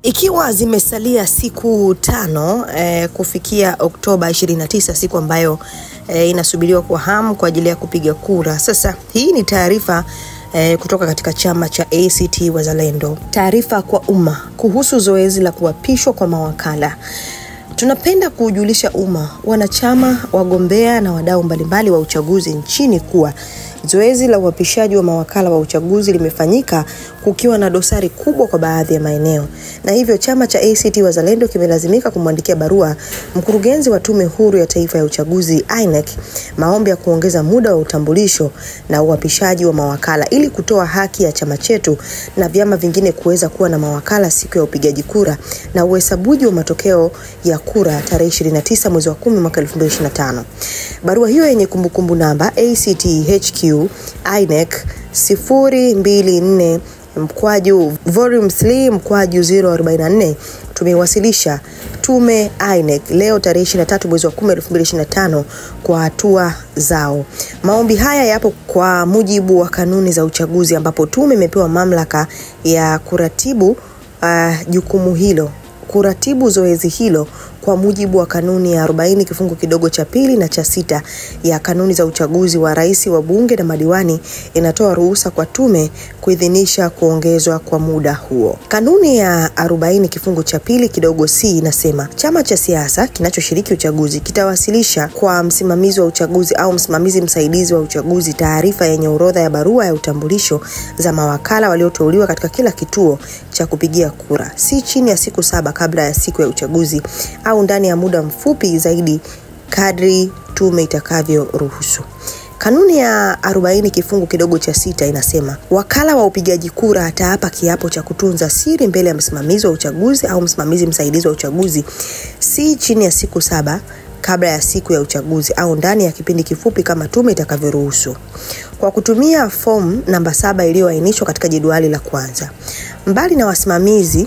Ikiwa zimesalia siku 5 kufikia Oktoba 29, siku ambayo inasubiriwa kwa hamu kwa ajili ya kupiga kura. Sasa hii ni taarifa kutoka katika chama cha ACT Wazalendo. Taarifa kwa umma kuhusu zoezi la kuapishwa kwa mawakala. Tunapenda kujulisha umma, wanachama, wagombea na wadau mbalimbali wa uchaguzi nchini kuwa zoezi la uapishaji wa mawakala wa uchaguzi limefanyika kukiwa na dosari kubwa kwa baadhi ya maeneo. Na hivyo chama cha ACT Wazalendo kimelazimika kumwandikia barua mkurugenzi wa Tume Huru ya Taifa ya Uchaguzi INEC maombi ya kuongeza muda wa utambulisho na uapishaji wa mawakala ili kutoa haki ya chama chetu na vyama vingine kuweza kuwa na mawakala siku ya upigaji kura na uhesabuji wa matokeo ya kura tarehe 29 mwezi wa 10 mwaka 2025. Barua hiyo yenye kumbukumbu namba ACT HQ INEC 024 volume 3 044 tumewasilisha Tume INEC leo tarehe 23 mwezi wa 10 2025 kwa hatua zao. Maombi haya yapo kwa mujibu wa kanuni za uchaguzi, ambapo tume imepewa mamlaka ya kuratibu jukumu hilo, kuratibu zoezi hilo kwa mujibu wa kanuni ya 40 kifungu kidogo cha 2 na cha 6 ya kanuni za uchaguzi wa rais, wa bunge na madiwani. Inatoa ruhusa kwa tume kuidhinisha kuongezwa kwa muda huo. Kanuni ya 40 kifungu cha 2 kidogo C inasema chama cha siasa kinachoshiriki uchaguzi kitawasilisha kwa msimamizi wa uchaguzi au msimamizi msaidizi wa uchaguzi taarifa yenye orodha ya barua ya utambulisho za mawakala walioteuliwa katika kila kituo cha kupigia kura, si chini ya siku 7 kabla ya siku ya uchaguzi au ndani ya muda mfupi zaidi kadri tume itakavyo ruhusu. Kanuni ya 40 kifungu kidogo cha 6 inasema wakala wa upigaji kura ataapa kiapo cha kutunza siri mbele ya msimamizi wa uchaguzi au msimamizi msaidizi wa uchaguzi, si chini ya siku 7 kabla ya siku ya uchaguzi au ndani ya kipindi kifupi kama tume itakavyoruhusu, kwa kutumia fomu namba 7 iliyoainishwa katika jedwali la kwanza. Mbali na wasimamizi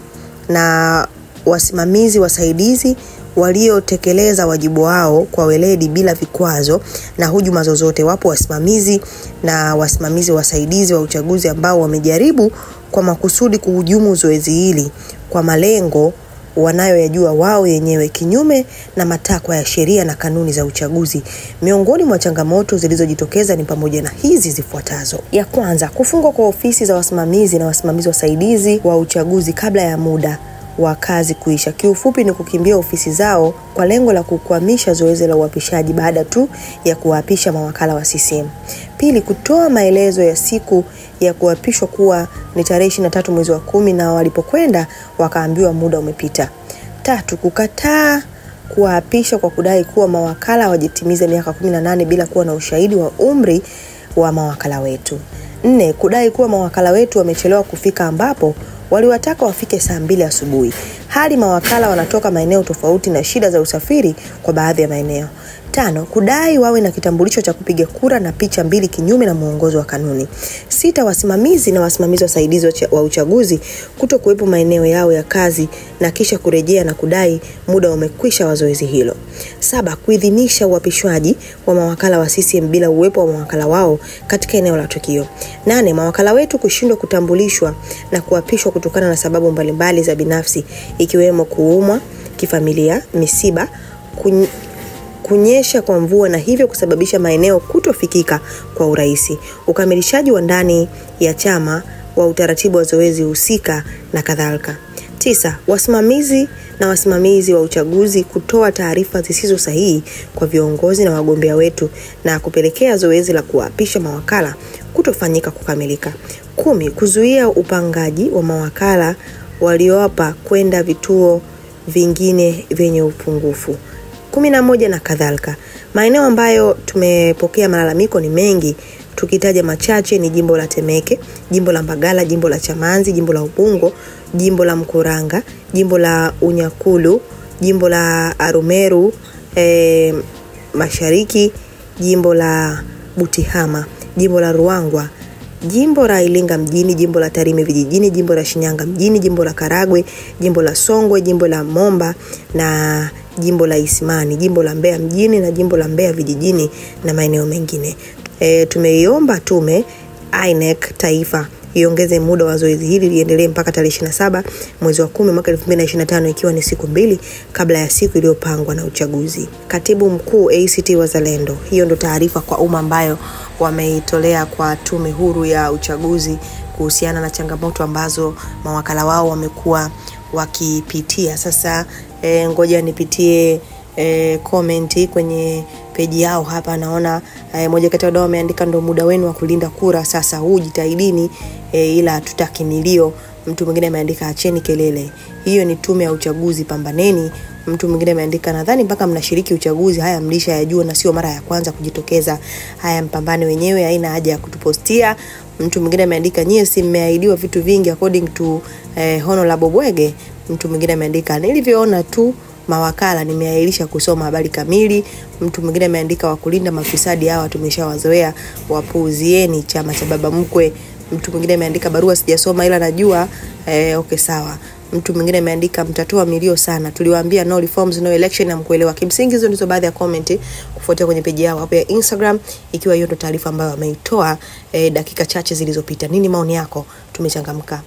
na wasimamizi wasaidizi waliotekeleza wajibu wao kwa weledi bila vikwazo na hujuma zozote, wapo wasimamizi na wasimamizi wasaidizi wa uchaguzi ambao wamejaribu kwa makusudi kuhujumu zoezi hili kwa malengo wanayoyajua wao yenyewe kinyume na matakwa ya sheria na kanuni za uchaguzi. Miongoni mwa changamoto zilizojitokeza ni pamoja na hizi zifuatazo. Ya kwanza, kufungwa kwa ofisi za wasimamizi na wasimamizi wasaidizi wa uchaguzi kabla ya muda wa kazi kuisha. Kiufupi ni kukimbia ofisi zao kwa lengo la kukwamisha zoezi la uapishaji baada tu ya kuapisha mawakala wa CCM. Pili, kutoa maelezo ya siku ya kuapishwa kuwa ni tarehe 23 mwezi wa 10 na walipokwenda wakaambiwa muda umepita. Tatu, kukataa kuapisha kwa kudai kuwa mawakala hawajatimiza miaka 18 bila kuwa na ushahidi wa umri wa mawakala wetu. 4, kudai kuwa mawakala wetu wamechelewa kufika ambapo waliwataka wafike saa 2 asubuhi. Hali mawakala wanatoka maeneo tofauti na shida za usafiri kwa baadhi ya maeneo. 5, kudai wawe na kitambulisho cha kupiga kura na picha 2 kinyume na muongozo wa kanuni. 6, wasimamizi na wasimamizi wasaidizi wa uchaguzi kutokuwepo maeneo yao ya kazi na kisha kurejea na kudai muda umekwisha wa zoezi hilo. 7, kuidhinisha uapishwaji wa mawakala wa CCM bila uwepo wa mawakala wao katika eneo la tukio. 8, mawakala wetu kushindwa kutambulishwa na kuapishwa kutokana na sababu mbalimbali za binafsi ikiwemo kuumwa kifamilia, misiba, kunyesha kwa mvua na hivyo kusababisha maeneo kutofikika kwa urahisi, ukamilishaji wa ndani ya chama wa utaratibu wa zoezi husika na kadhalika. 9, wasimamizi na wasimamizi wa uchaguzi kutoa taarifa zisizo sahihi kwa viongozi na wagombea wetu na kupelekea zoezi la kuapisha mawakala kutofanyika kukamilika. 10, kuzuia upangaji wa mawakala walioapa kwenda vituo vingine vyenye upungufu. 11 na kadhalika. Maeneo ambayo tumepokea malalamiko ni mengi, tukitaja machache ni jimbo la Temeke, jimbo la Mbagala, jimbo la Chamanzi, jimbo la Ubungo, jimbo la Mkuranga, jimbo la Unyakulu, jimbo la Arumeru Mashariki, jimbo la Butihama, jimbo la Ruangwa, jimbo la Ilinga mjini, jimbo la Tarime vijijini, jimbo la Shinyanga mjini, jimbo la Karagwe, jimbo la Songwe, jimbo la Momba na jimbo la Isimani, jimbo la Mbeya mjini na jimbo la Mbeya vijijini na maeneo mengine. Tumeiomba tume INEC taifa iongeze muda wa zoezi hili liendelee mpaka tarehe 27 mwezi wa 10 mwaka 2025, ikiwa ni siku 2 kabla ya siku iliyopangwa na uchaguzi. Katibu mkuu ACT Wazalendo, hiyo ndo taarifa kwa umma ambayo wameitolea kwa Tume Huru ya Uchaguzi kuhusiana na changamoto ambazo mawakala wao wamekuwa wakipitia. Sasa ngoja nipitie comment kwenye peji yao hapa. Naona moja kati ya wadau ameandika, ndo muda wenu wa kulinda kura sasa huu, jitahidini ila tutaki milio. Mtu mwingine ameandika, acheni kelele, hiyo ni tume ya uchaguzi, pambaneni. Mtu mwingine ameandika, nadhani mpaka mnashiriki uchaguzi haya mlisha yajua na sio mara ya kwanza kujitokeza, haya mpambane wenyewe, haina haja ya kutupostia. Mtu mwingine ameandika, nyie si mmeahidiwa vitu vingi according to Honorable Bwege. Mtu mwingine ameandika, nilivyoona tu mawakala nimeahirisha kusoma habari kamili. Mtu mwingine ameandika, wakulinda mafisadi hawa tumeshawazoea, wapuuzieni chama cha baba mkwe. Mtu mwingine ameandika, barua sijasoma ila najua okay sawa. Mtu mwingine ameandika, mtatoa milio sana, tuliwaambia no reforms no election, na mkuelewa. Kimsingi hizo ndizo baadhi ya comment kufuatia kwenye page yao hapo ya Instagram, ikiwa hiyo ndo taarifa ambayo wameitoa dakika chache zilizopita. Nini maoni yako? Tumechangamka.